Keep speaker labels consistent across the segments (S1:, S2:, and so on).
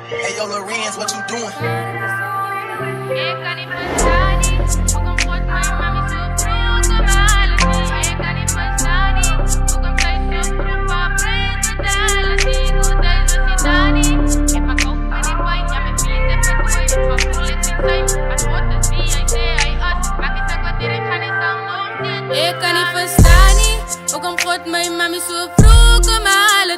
S1: Hey, yo, Lorenz, what you doing?
S2: Ik kan niet verstaan, niet. Hoe komt God mijn mami zo vroeg om halen? Ik kan niet verstaan, niet. Hoe komt zij zo vroeg van prijs betalen? Niet goed thuis was hij daar niet. Ik maak ook met die pijn, ja mijn feelings even door. Ik ga voelen in zijn, maar God is wie hij zei, hij as. Maak eens een kwartier, ik ga niet zo nog dit. Ik kan niet verstaan, niet. Hoe komt God mijn mami zo vroeg om halen?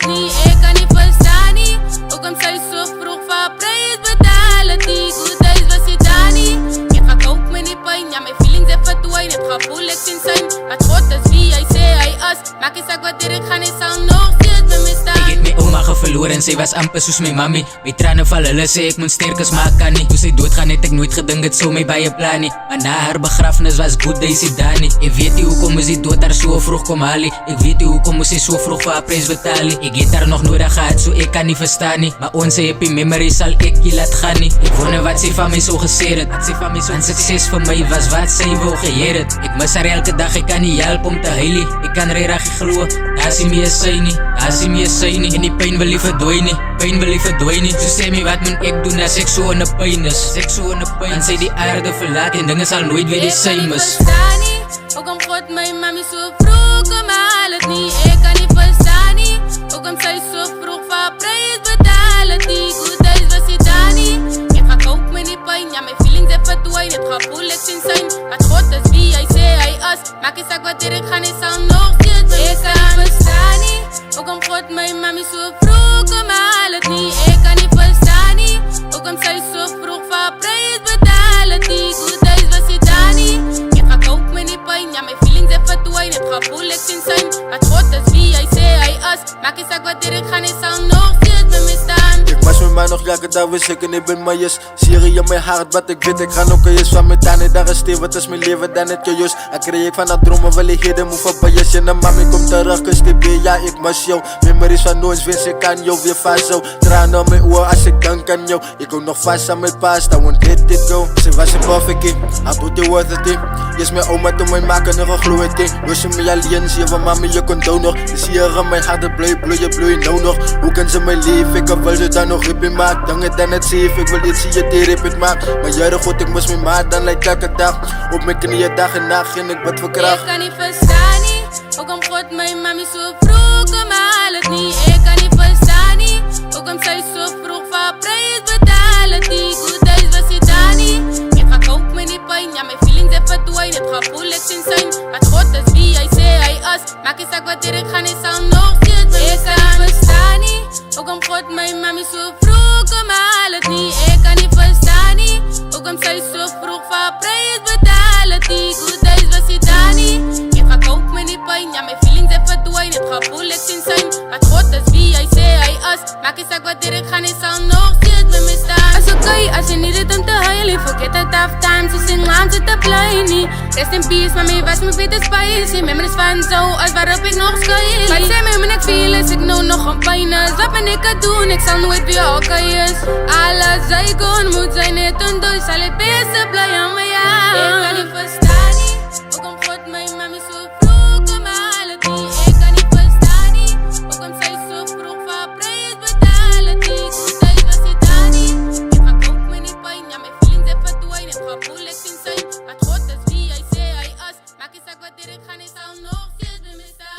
S2: Ik kan niet verstaan, niet. Hoe komt zij zo vroeg van prijs betalen? Niet goed thuis was hij daar niet. Ik ga koop met die pijn, ja mijn feelings even door. Ik ga voelen in zijn, maar God is wie hij zei, hij as. Maak eens een kwartier, ik ga niet zo nog dit met me staan.
S3: Ik het my oma verloren, sy was amper soos my mami. My trane val, hulle sê ek moet sterk as maar kan nie. Toe sy doodgaan het ek nooit gedink het sou my baie plan nie. Maar na haar begrafenis was good day sy daar nie. Ek weet nie hoekom moes die dood haar so vroeg kom haal nie. Ek weet nie hoekom moes sy so vroeg vir haar prys betaal nie. Ek het haar nog nodig gehad, so ek kan nie verstaan nie. Maar onze happy memory sal ek nie laat gaan nie. Ek wonder wat sy van my so gesê het. Wat sy van my so een sukses vir my was, wat sy wou geheer het. Ek mis haar elke dag, ek kan nie help om te huil nie. Ek kan regtig nie glo, daar is nie meer sy nie. Daar is nie meer sy nie. En die pyn wil nie verdwyn nie. Pyn wil nie verdwyn nie. So sê my wat moet ek doen as ek so in 'n pyn is. As ek so in 'n pyn, dan sy die aarde verlaat en dinge sal nooit weer die same is.
S2: Ik kan niet verstaan, niet. Hoe komt God mijn mami zo vroeg om haal het niet. Ik kan niet verstaan, niet. Hoe komt zij zo vroeg van prijs betalen? Niet goed thuis was hij daar niet. Ik ga koop met die pijn, ja mijn feelings even door. Ik ga voelen in zijn, maar God is wie hij zei, hij as. Maak eens een kwartier, ik ga niet zo nog dit. Ik kan niet verstaan, niet. Hoe komt God mijn mami zo vroeg om haal het niet. Ik kan niet verstaan, niet. Hoe komt zij zo vroeg van prijs betalen? Niet goed thuis was hij daar niet. Ik ga koop met die pijn, ja mijn feelings even door. Ik ga voelen in zijn, maar God is wie hij zei, hij as. Maak eens een kwartier, ik ga niet zo nog dit met me staan.
S4: Ik was met mij nog elke dag wist ik en ik ben Majes. Serie in mijn hart, wat ik weet, ik ga ook eens van mijn tanden. Daar is wat is mijn leven dan het jojo's. En kreeg ik van dat dromen, wil ik heden move op je. En mami komt terug, kus die bee, ja ik mis jou. Memories van ons, wens ik aan jou weer vast zo. Tranen op mijn oor als ik denk aan jou. Ik hou nog vast aan mijn past, I won't let it go. Ze was een perfect, I put the worth it in. Je is mijn oma toen mijn maken nog een gloeit in. Los je me alleen, zie je van mami, je kon dood nog. Je zie je in mijn hart, het bloeien nou nog. Hoe kan ze mijn leven, ik wil ze dan nog rippie maak. Dan het dan het zeef, ik wil iets zie je die rip het maak. Maar jaren goed, ik moest mijn maat, dan lijkt elke dag. Op mijn knieën dag en nacht en ik bid voor kracht.
S2: Ik kan niet verstaan, niet. Hoe komt God mijn mami zo vroeg om haal het niet. Ik kan niet verstaan, niet. Hoe komt zij zo vroeg van prijs betalen? Niet goed thuis was hij daar niet. Ik ga koop met die pijn, ja mijn feelings even door. Ik ga voelen in zijn, maar God is wie hij zei, hij as. Maak eens een kwartier, ik ga niet zo nog dit. Ik kan niet verstaan, niet. Hoe komt God mijn mami zo vroeg om haal het niet. Ik kan niet verstaan, niet. Hoe komt zij zo vroeg van prijs betalen? Niet goed thuis was hij daar niet. Ik ga koop met die pijn, ja mijn feelings even door. Ik ga voelen in zijn, maar God is wie hij zei, hij as. Maak eens een kwartier, ik ga niet zo nog dit met me staan. Is okay, als je niet het om te huilen. Forget the tough times, dus in aan zit te blij niet. Rest in peace, mami was me beter spicy. Memories van zo, als waarop ik nog schuil. Maar zei me, ik feel is, ik nou nog een pijn is. Wat ben ik aan doen, ik zal nooit weer oké is. Alles zij kon moet zijn, net een doos, zal ik best blij aan mij aan. Ik kan niet verstaan, niet. Hoe komt God mijn mami zo vroeg om haal het niet. Ik kan niet verstaan, niet. Hoe komt zij zo vroeg van prijs betalen? Niet goed thuis was hij daar niet. Ik ga koop met die pijn, ja mijn feelings even door. Ik ga voelen in zijn, maar God is wie hij zei, hij as. Maak eens een kwartier, ik ga niet zo nog steeds bij me staan.